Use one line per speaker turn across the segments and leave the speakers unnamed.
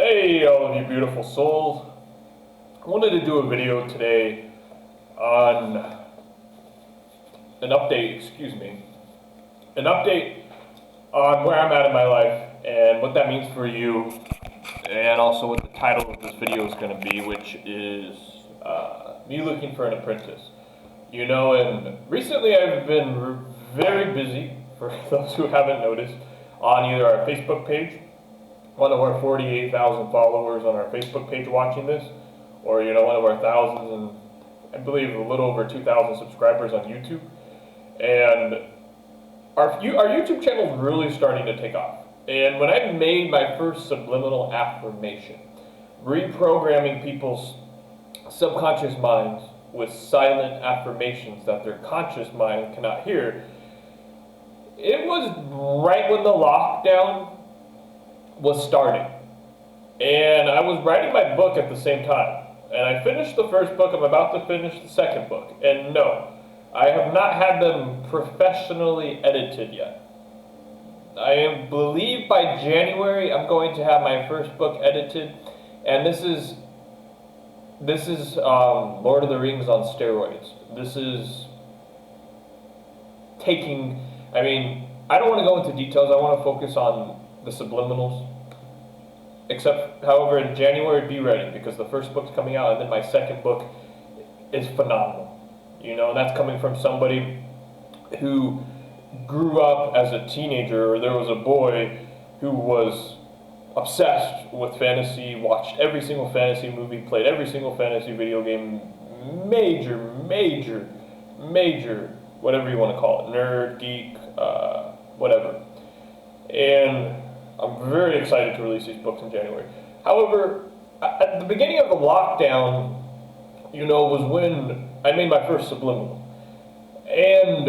Hey, all of you beautiful souls. I wanted to do a video today on an update on where I'm at in my life and what that means for you, and also what the title of this video is going to be, which is me looking for an apprentice. And recently I've been very busy, for those who haven't noticed, on either our Facebook page, one of our 48,000 followers on our Facebook page watching this, or one of our thousands and I believe a little over 2,000 subscribers on YouTube. And our YouTube channel is really starting to take off. And when I made my first subliminal affirmation, reprogramming people's subconscious minds with silent affirmations that their conscious mind cannot hear, it was right when the lockdown was starting. And I was writing my book at the same time. And I finished the first book, I'm about to finish the second book. And no, I have not had them professionally edited yet. I believe by January I'm going to have my first book edited. And this is Lord of the Rings on steroids. This is taking, I don't want to go into details, I want to focus on the subliminals. Except, however, in January, be ready, because the first book's coming out, and then my second book is phenomenal. And that's coming from somebody who grew up as a teenager, or there was a boy who was obsessed with fantasy, watched every single fantasy movie, played every single fantasy video game, major, whatever you want to call it, nerd, geek, whatever. And I'm very excited to release these books in January. However, at the beginning of the lockdown, was when I made my first subliminal. And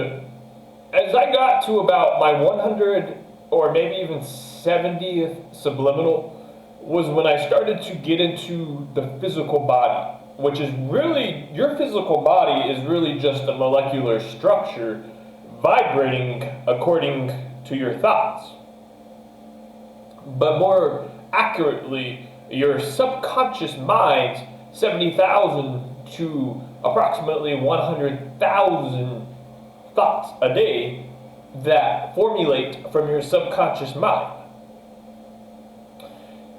as I got to about my 100 or maybe even 70th subliminal was when I started to get into the physical body, which is really, your physical body is really just a molecular structure vibrating according to your thoughts. But more accurately, your subconscious mind's 70,000 to approximately 100,000 thoughts a day that formulate from your subconscious mind.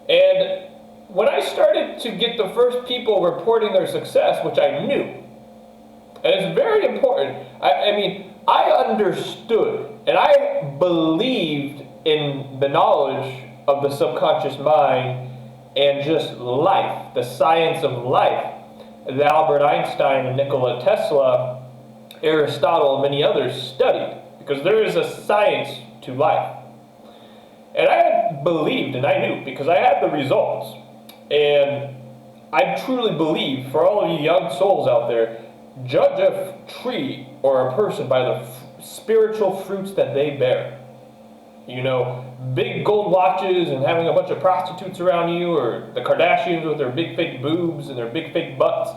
And when I started to get the first people reporting their success, which I knew, and it's very important, I understood and I believed in the knowledge of the subconscious mind and just life, the science of life, that Albert Einstein and Nikola Tesla, Aristotle, and many others studied, because there is a science to life. And I had believed, and I knew, because I had the results. And I truly believe, for all of you young souls out there, judge a tree or a person by the spiritual fruits that they bear. Big gold watches and having a bunch of prostitutes around you, or the Kardashians with their big fake boobs and their big fake butts,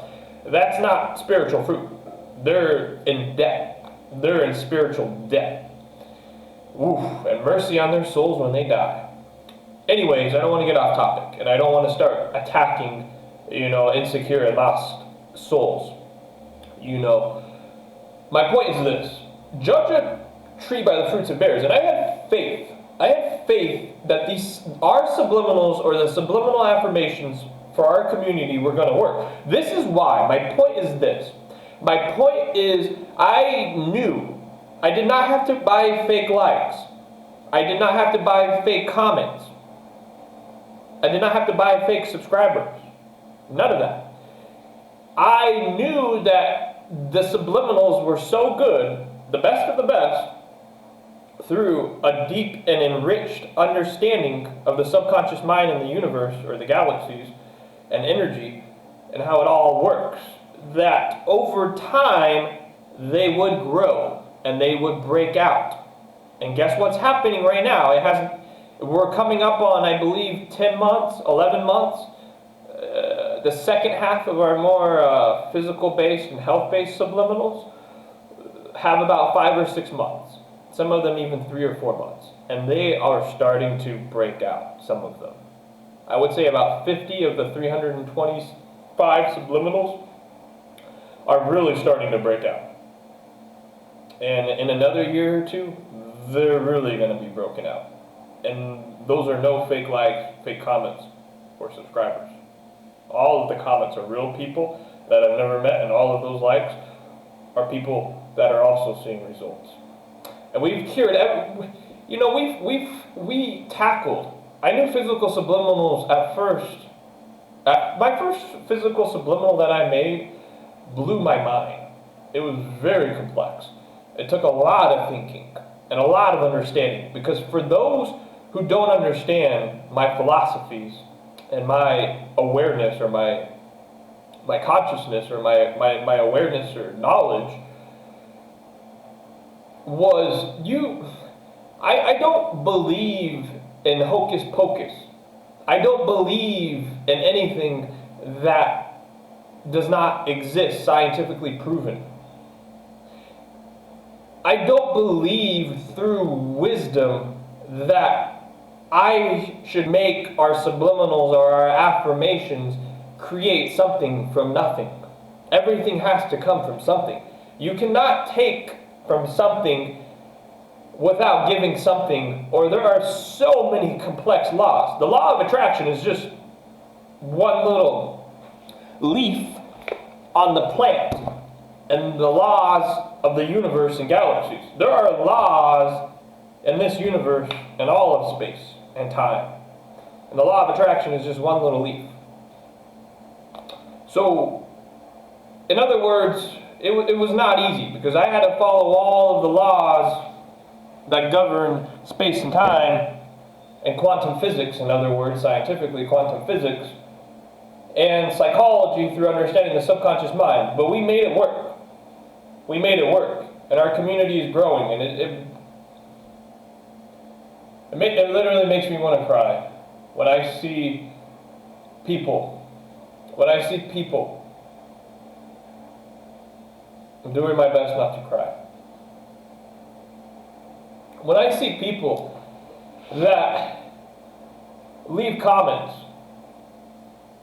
that's not spiritual fruit. They're in debt. They're in spiritual debt. Oof, and mercy on their souls when they die. Anyways, I don't want to get off topic, and I don't want to start attacking, insecure and lost souls. My point is this: judge a tree by the fruits it bears. And I had faith. That our subliminals, or the subliminal affirmations for our community, were going to work. This is why. My point is this. My point is, I knew I did not have to buy fake likes. I did not have to buy fake comments. I did not have to buy fake subscribers. None of that. I knew that the subliminals were so good, the best of the best, through a deep and enriched understanding of the subconscious mind and the universe, or the galaxies, and energy, and how it all works, that over time, they would grow, and they would break out. And guess what's happening right now? We're coming up on, I believe, 10 months, 11 months, the second half of our more physical-based and health-based subliminals have about 5 or 6 months. Some of them even 3 or 4 months. And they are starting to break out, some of them. I would say about 50 of the 325 subliminals are really starting to break out. And in another year or two, they're really going to be broken out. And those are no fake likes, fake comments, or subscribers. All of the comments are real people that I've never met, and all of those likes are people that are also seeing results. And we've cured, we tackled. I knew physical subliminals at first. My first physical subliminal that I made blew my mind. It was very complex. It took a lot of thinking and a lot of understanding, because for those who don't understand my philosophies and my awareness, or my consciousness, or my awareness or knowledge, I don't believe in hocus pocus. I don't believe in anything that does not exist, scientifically proven. I don't believe through wisdom that I should make our subliminals or our affirmations create something from nothing. Everything has to come from something. You cannot take from something without giving something, or there are so many complex laws. The law of attraction is just one little leaf on the plant, and the laws of the universe and galaxies. There are laws in this universe and all of space and time. And the law of attraction is just one little leaf. So, in other words, it was not easy, because I had to follow all of the laws that govern space and time, and quantum physics, in other words, scientifically quantum physics, and psychology through understanding the subconscious mind. But we made it work. We made it work. And our community is growing, and it literally makes me want to cry when I see people. I'm doing my best not to cry. When I see people that leave comments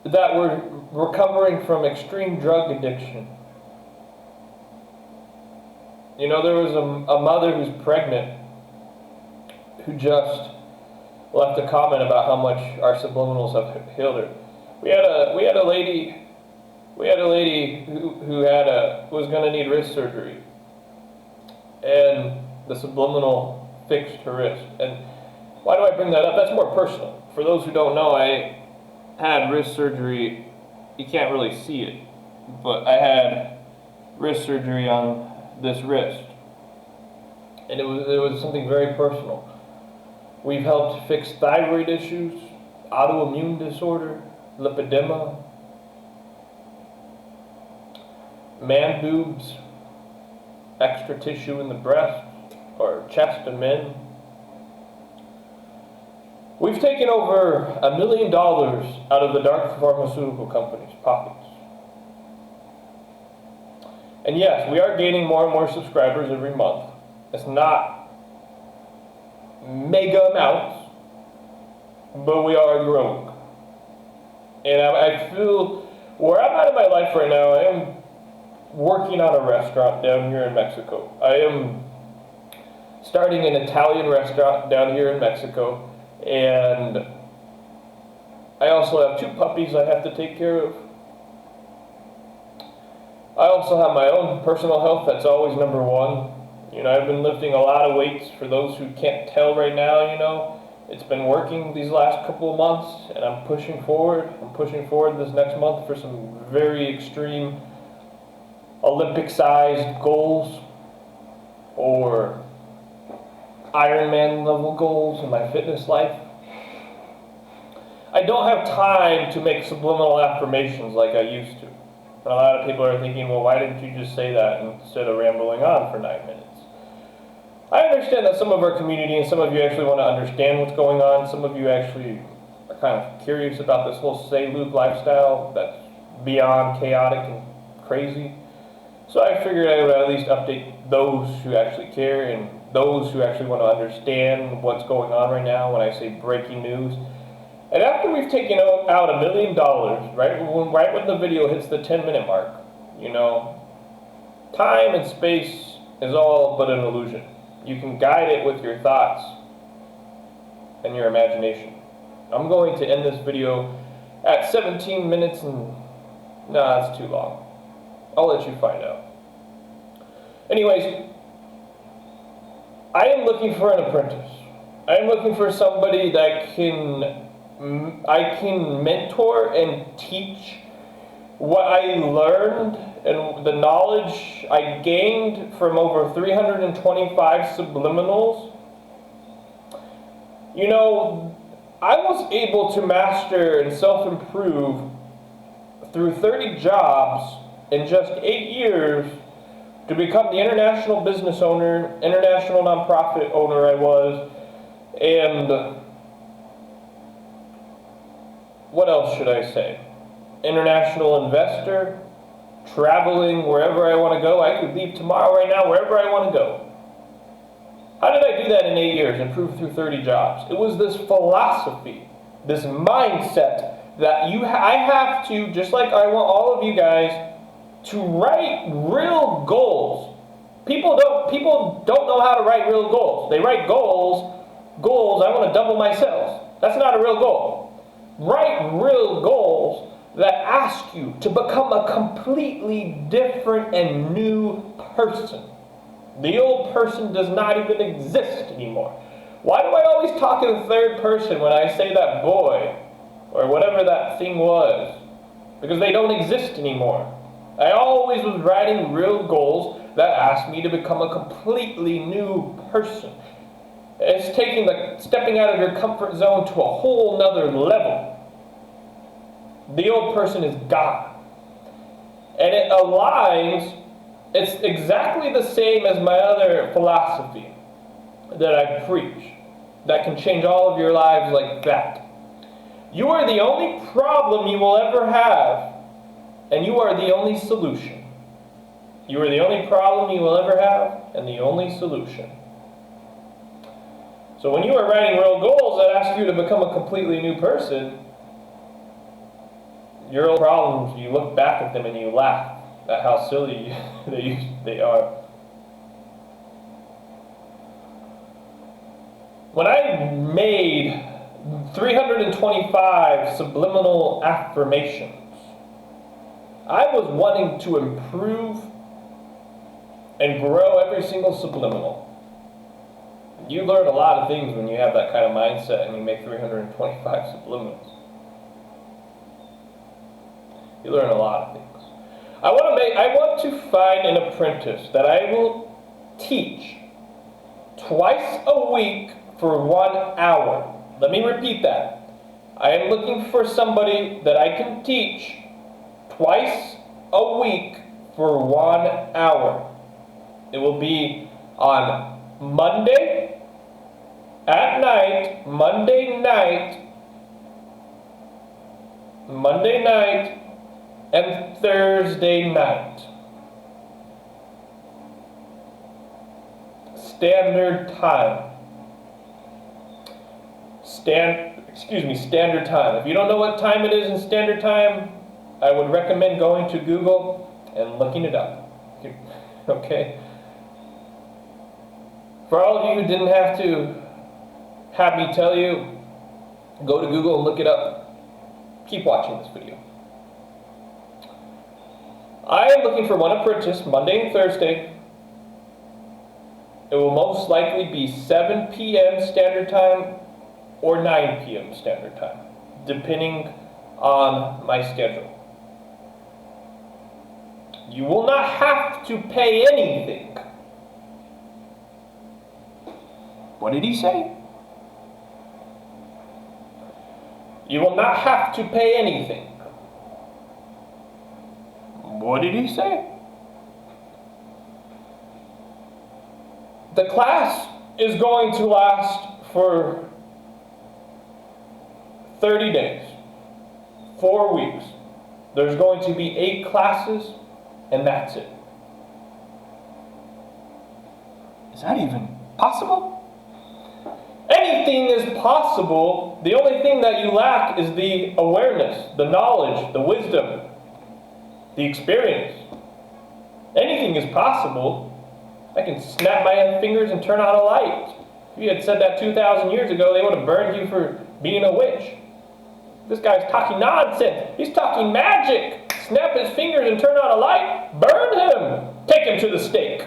that were recovering from extreme drug addiction. You know, there was a mother who's pregnant who just left a comment about how much our subliminals have healed her. We had a lady who was going to need wrist surgery, and the subliminal fixed her wrist. And why do I bring that up? That's more personal. For those who don't know, I had wrist surgery. You can't really see it, but I had wrist surgery on this wrist, and it was something very personal. We've helped fix thyroid issues, autoimmune disorder, lipedema, man boobs, extra tissue in the breast or chest of men. We've taken over $1 million out of the dark pharmaceutical companies' pockets. And yes, we are gaining more and more subscribers every month. It's not mega amounts, but we are growing. And I feel, where I'm at in my life right now, I am working on a restaurant down here in Mexico. I am starting an Italian restaurant down here in Mexico, and I also have 2 puppies I have to take care of. I also have my own personal health. That's always number one. You know, I've been lifting a lot of weights. For those who can't tell right now, you know, it's been working these last couple of months, and I'm pushing forward. I'm pushing forward this next month for some very extreme Olympic-sized goals or Ironman level goals in my fitness life. I don't have time to make subliminal affirmations like I used to. And a lot of people are thinking, well, why didn't you just say that instead of rambling on for 9 minutes? I understand that some of our community and some of you actually want to understand what's going on. Some of you actually are kind of curious about this whole Seiluke lifestyle that's beyond chaotic and crazy. So I figured I would at least update those who actually care and those who actually want to understand what's going on right now when I say breaking news. And after we've taken out $1 million, right when the video hits the 10-minute mark, time and space is all but an illusion. You can guide it with your thoughts and your imagination. I'm going to end this video at 17 minutes and... Nah, that's too long. I'll let you find out. Anyways, I am looking for an apprentice. I am looking for somebody that I can mentor and teach what I learned and the knowledge I gained from over 325 subliminals. I was able to master and self-improve through 30 jobs in just 8 years to become the international business owner, international nonprofit owner I was, and what else should I say? International investor, traveling wherever I want to go. I could leave tomorrow right now, wherever I want to go. How did I do that in 8 years and prove through 30 jobs? It was this philosophy, this mindset that I have to, just like I want all of you guys, to write real goals. People don't know how to write real goals. They write goals, I want to double my sales. That's not a real goal. Write real goals that ask you to become a completely different and new person. The old person does not even exist anymore. Why do I always talk in the third person when I say that boy or whatever that thing was? Because they don't exist anymore. I always was writing real goals that asked me to become a completely new person. It's stepping out of your comfort zone to a whole nother level. The old person is gone. And it aligns, it's exactly the same as my other philosophy that I preach, that can change all of your lives like that. You are the only problem you will ever have, and you are the only solution. You are the only problem you will ever have, and the only solution. So when you are writing real goals that ask you to become a completely new person, your old problems, you look back at them and you laugh at how silly they are. When I made 325 subliminal affirmations, I was wanting to improve and grow every single subliminal. You learn a lot of things when you have that kind of mindset and you make 325 subliminals. You learn a lot of things. I want to find an apprentice that I will teach twice a week for 1 hour. Let me repeat that. I am looking for somebody that I can teach twice a week for 1 hour. It will be on Monday at night, Monday night, and Thursday night. Standard time. Standard time. If you don't know what time it is in standard time, I would recommend going to Google and looking it up. Okay? For all of you who didn't have to have me tell you, go to Google and look it up. Keep watching this video. I am looking for one apprentice Monday and Thursday. It will most likely be 7 p.m. standard time or 9 p.m. standard time, depending on my schedule. You will not have to pay anything. What did he say? You will not have to pay anything. What did he say? The class is going to last for 30 days, 4 weeks. There's going to be 8 classes, and that's it. Is that even possible? Anyways, anything is possible. The only thing that you lack is the awareness, the knowledge, the wisdom, the experience. Anything is possible. I can snap my fingers and turn on a light. If you had said that 2,000 years ago, they would have burned you for being a witch. This guy's talking nonsense. He's talking magic. Snap his fingers and turn on a light. Burn him. Take him to the stake.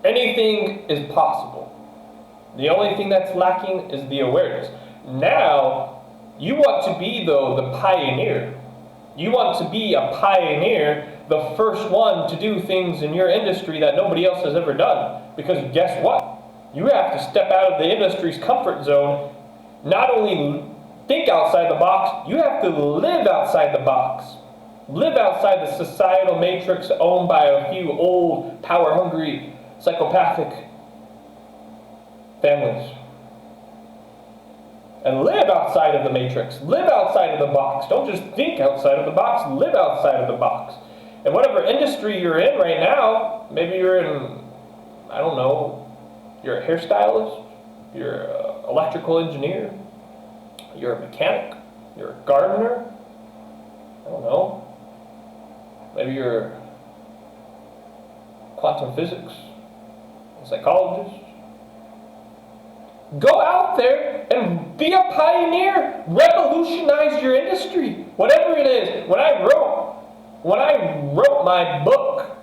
Anything is possible. The only thing that's lacking is the awareness. Now, you want to be, though, the pioneer. You want to be a pioneer, the first one to do things in your industry that nobody else has ever done. Because guess what? You have to step out of the industry's comfort zone. Not only think outside the box, you have to live outside the box. Live outside the societal matrix owned by a few old, power-hungry, psychopathic families. And live outside of the matrix. Live outside of the box. Don't just think outside of the box. Live outside of the box. And whatever industry you're in right now, maybe you're in, I don't know, you're a hairstylist, you're an electrical engineer, you're a mechanic, you're a gardener, I don't know, maybe you're quantum physics, a psychologist. Go out there and be a pioneer. Revolutionize your industry. Whatever it is. When I wrote my book,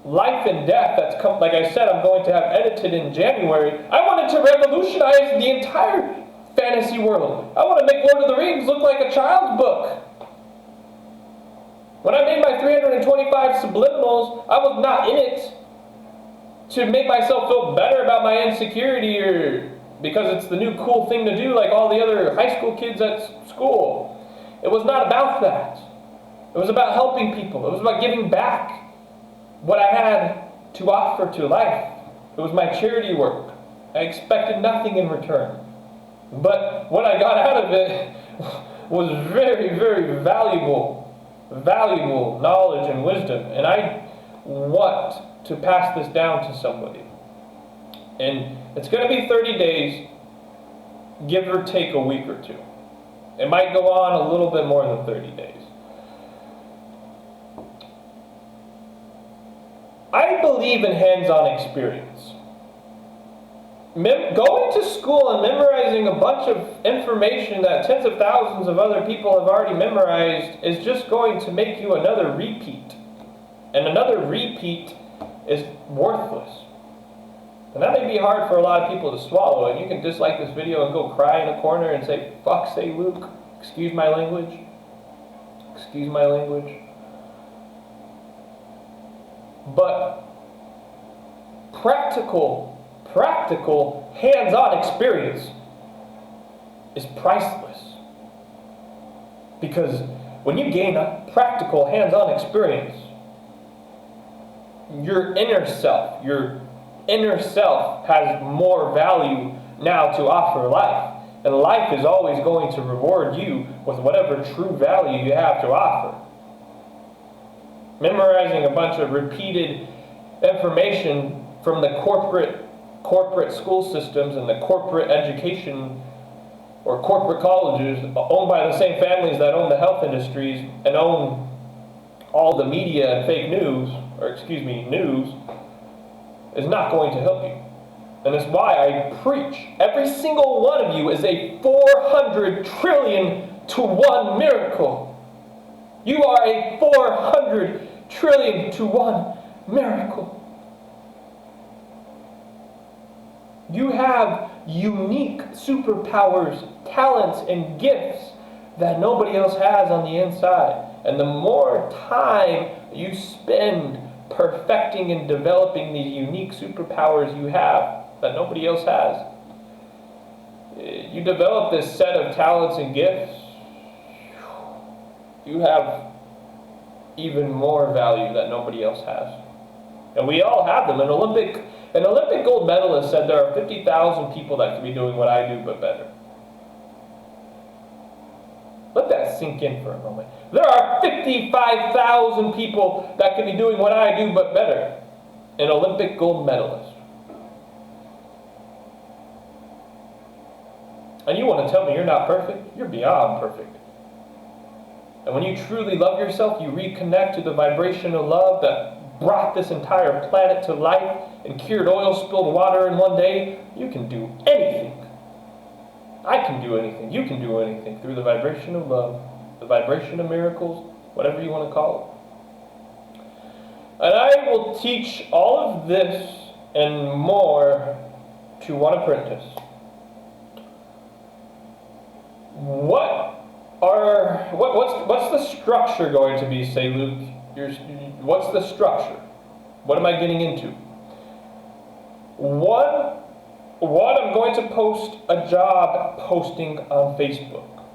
Life and Death, that's come, like I said, I'm going to have edited in January. I wanted to revolutionize the entire fantasy world. I want to make Lord of the Rings look like a child's book. When I made my 325 subliminals, I was not in it to make myself feel better about my insecurity or because it's the new cool thing to do like all the other high school kids at school. It was not about that. It was about helping people. It was about giving back what I had to offer to life. It was my charity work. I expected nothing in return. But what I got out of it was very, very valuable knowledge and wisdom. And I want to pass this down to somebody. And it's going to be 30 days, give or take a week or two. It might go on a little bit more than 30 days. I believe in hands-on experience. Going to school and memorizing a bunch of information that tens of thousands of other people have already memorized is just going to make you another repeat. And another repeat is worthless. And that may be hard for a lot of people to swallow. And you can dislike this video and go cry in a corner and say, fuck, say Luke. Excuse my language. Excuse my language. But practical, hands-on experience is priceless. Because when you gain a practical, hands-on experience, your inner self has more value now to offer life. And life is always going to reward you with whatever true value you have to offer. Memorizing a bunch of repeated information from the corporate school systems and the corporate education or corporate colleges owned by the same families that own the health industries and own all the media and fake news, news, is not going to help you. And that's why I preach. Every single one of you is a 400 trillion to 1 miracle. You are a 400 trillion to 1 miracle. You have unique superpowers, talents, and gifts that nobody else has on the inside. And the more time you spend perfecting and developing these unique superpowers you have that nobody else has, you develop this set of talents and gifts, you have even more value that nobody else has. And we all have them. An Olympic gold medalist said there are 50,000 people that can be doing what I do but better. Let that sink in for a moment. There are 55,000 people that can be doing what I do but better. An Olympic gold medalist. And you want to tell me you're not perfect? You're beyond perfect. And when you truly love yourself, you reconnect to the vibration of love that brought this entire planet to life and cured oil spilled water in one day. You can do anything. I can do anything. You can do anything through the vibration of love, the vibration of miracles, whatever you want to call it. And I will teach all of this and more to one apprentice. What's the structure going to be, say, Luke? What's the structure? What am I getting into? One, I'm going to post a job posting on Facebook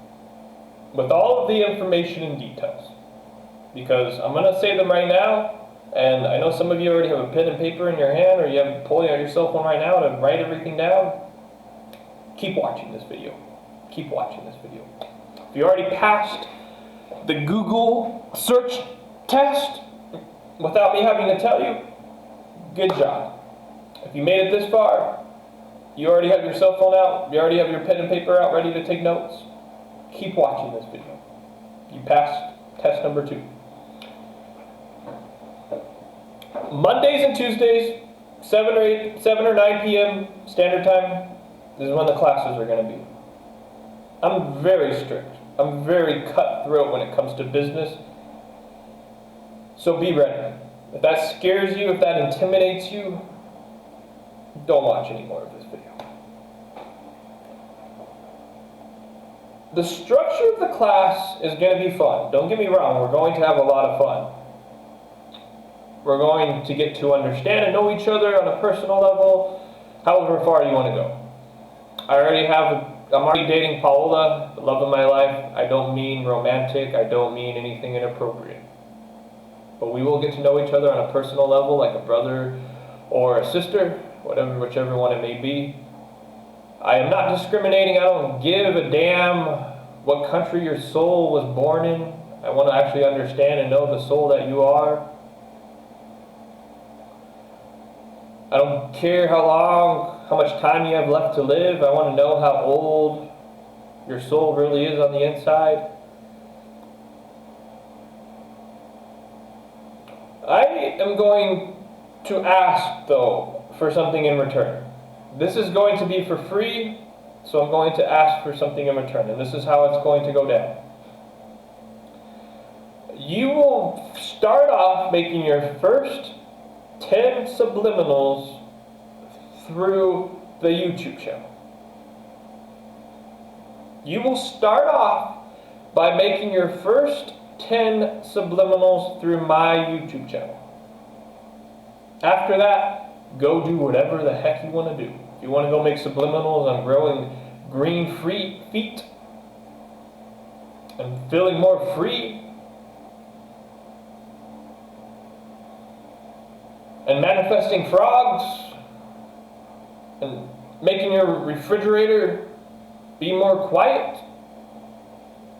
with all of the information and details, because I'm going to say them right now, and I know some of you already have a pen and paper in your hand, or you have pulling out your cell phone right now to write everything down. Keep watching this video. Keep watching this video. If you already passed the Google search test without me having to tell you, good job. If you made it this far, you already have your cell phone out, you already have your pen and paper out ready to take notes, keep watching this video. You passed test number 2. Mondays and Tuesdays, 7 or 9 p.m. standard time, this is when the classes are going to be. I'm very strict. I'm very cutthroat when it comes to business. So be ready. If that scares you, if that intimidates you, don't watch any more of this video. The structure of the class is going to be fun. Don't get me wrong, we're going to have a lot of fun. We're going to get to understand and know each other on a personal level, however far you want to go. I'm already dating Paola, the love of my life. I don't mean romantic, I don't mean anything inappropriate. But we will get to know each other on a personal level, like a brother or a sister, whichever one it may be. I am not discriminating. I don't give a damn what country your soul was born in. I want to actually understand and know the soul that you are. I don't care how much time you have left to live. I want to know how old your soul really is on the inside. I am going to ask, though, for something in return. This is going to be for free, so I'm going to ask for something in return, and this is how it's going to go down. You will start off making your first 10 subliminals through the YouTube channel. You will start off by making your first 10 subliminals through my YouTube channel. After that, go do whatever the heck you want to do. If you want to go make subliminals on growing green feet and feeling more free and manifesting frogs and making your refrigerator be more quiet,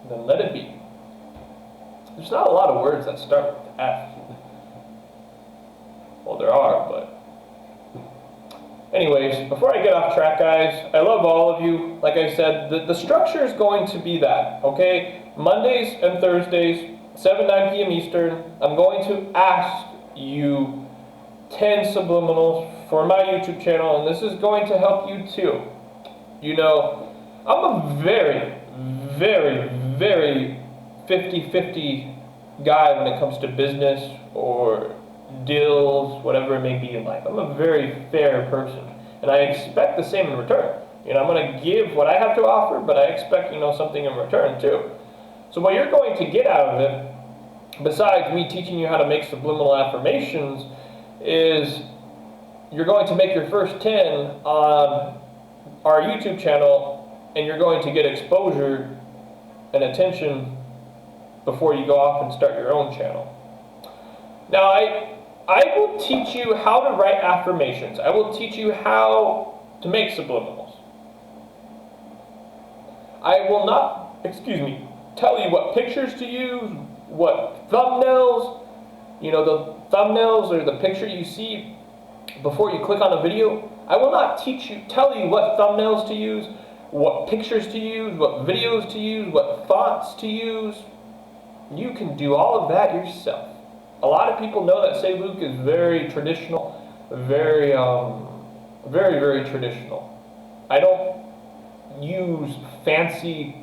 then let it be. There's not a lot of words that start with F. Well, there are, but anyways, before I get off track, guys, I love all of you. Like I said, the structure is going to be that, okay? Mondays and Thursdays, 9 p.m. Eastern, I'm going to ask you 10 subliminals for my YouTube channel, and this is going to help you too. You know, I'm a very, very, very 50-50 guy when it comes to business or deals, whatever it may be in life. I'm a very fair person, and I expect the same in return. You know, I'm going to give what I have to offer, but I expect, something in return too. So what you're going to get out of it, besides me teaching you how to make subliminal affirmations, is you're going to make your first 10 on our YouTube channel, and you're going to get exposure and attention before you go off and start your own channel. Now, I will teach you how to write affirmations. I will teach you how to make subliminals. I will not, tell you what pictures to use, what thumbnails, the thumbnails or the picture you see before you click on a video. I will not tell you what thumbnails to use, what pictures to use, what videos to use, what fonts to use. You can do all of that yourself. A lot of people know that Seiluke is very traditional, very, very traditional. I don't use fancy,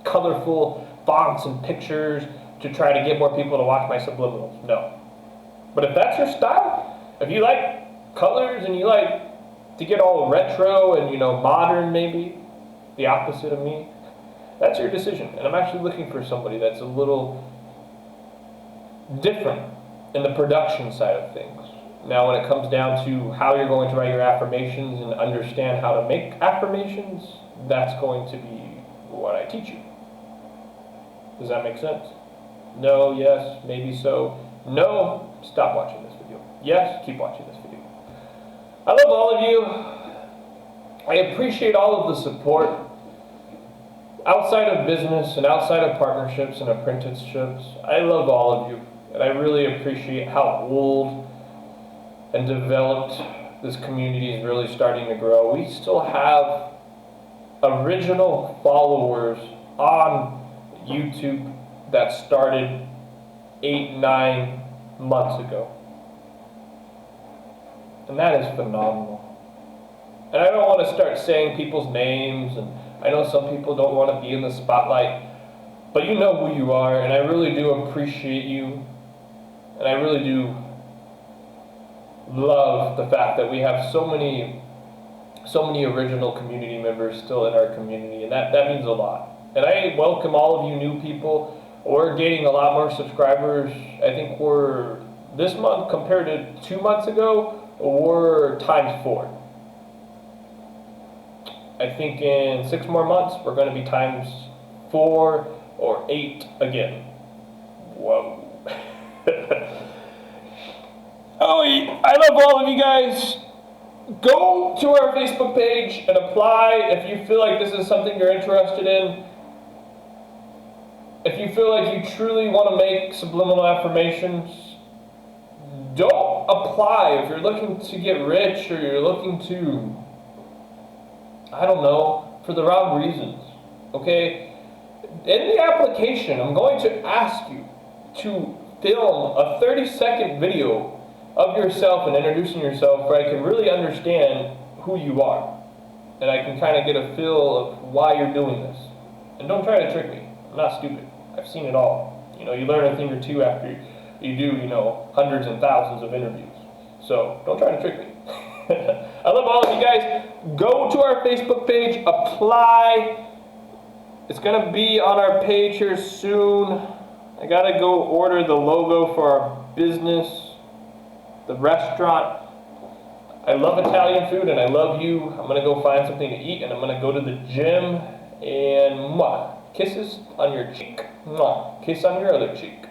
colorful fonts and pictures to try to get more people to watch my subliminals. No. But if that's your style, if you like colors and you like to get all retro and, modern maybe, the opposite of me, that's your decision. And I'm actually looking for somebody that's a little different in the production side of things. Now, when it comes down to how you're going to write your affirmations and understand how to make affirmations, that's going to be what I teach you. Does that make sense? No, yes, maybe so. No, stop watching this video. Yes, keep watching this video. I love all of you. I appreciate all of the support. Outside of business and outside of partnerships and apprenticeships, I love all of you. And I really appreciate how old and developed this community is really starting to grow. We still have original followers on YouTube that started 8-9 months ago. And that is phenomenal. And I don't want to start saying people's names, and I know some people don't want to be in the spotlight, but you know who you are, and I really do appreciate you, and I really do love the fact that we have so many original community members still in our community, and that means a lot. And I welcome all of you new people. We're gaining a lot more subscribers. I think we're, this month compared to 2 months ago, we're ×4. I think in 6 more months, we're going to be ×4 or 8 again. Whoa. Oh, I love all of you guys. Go to our Facebook page and apply if you feel like this is something you're interested in. If you feel like you truly want to make subliminal affirmations, don't apply if you're looking to get rich or you're looking to, I don't know, for the wrong reasons, okay? In the application, I'm going to ask you to film a 30-second video of yourself and introducing yourself where I can really understand who you are. And I can kind of get a feel of why you're doing this. And don't try to trick me. I'm not stupid. I've seen it all. You learn a thing or two after you do, hundreds and thousands of interviews. So don't try to trick me. I love all of you guys. Go to our Facebook page, apply. It's going to be on our page here soon. I got to go order the logo for our business, the restaurant. I love Italian food and I love you. I'm going to go find something to eat and I'm going to go to the gym and mwah, kisses on your cheek. Mwah, kiss on your other cheek.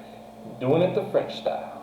Doing it the French style.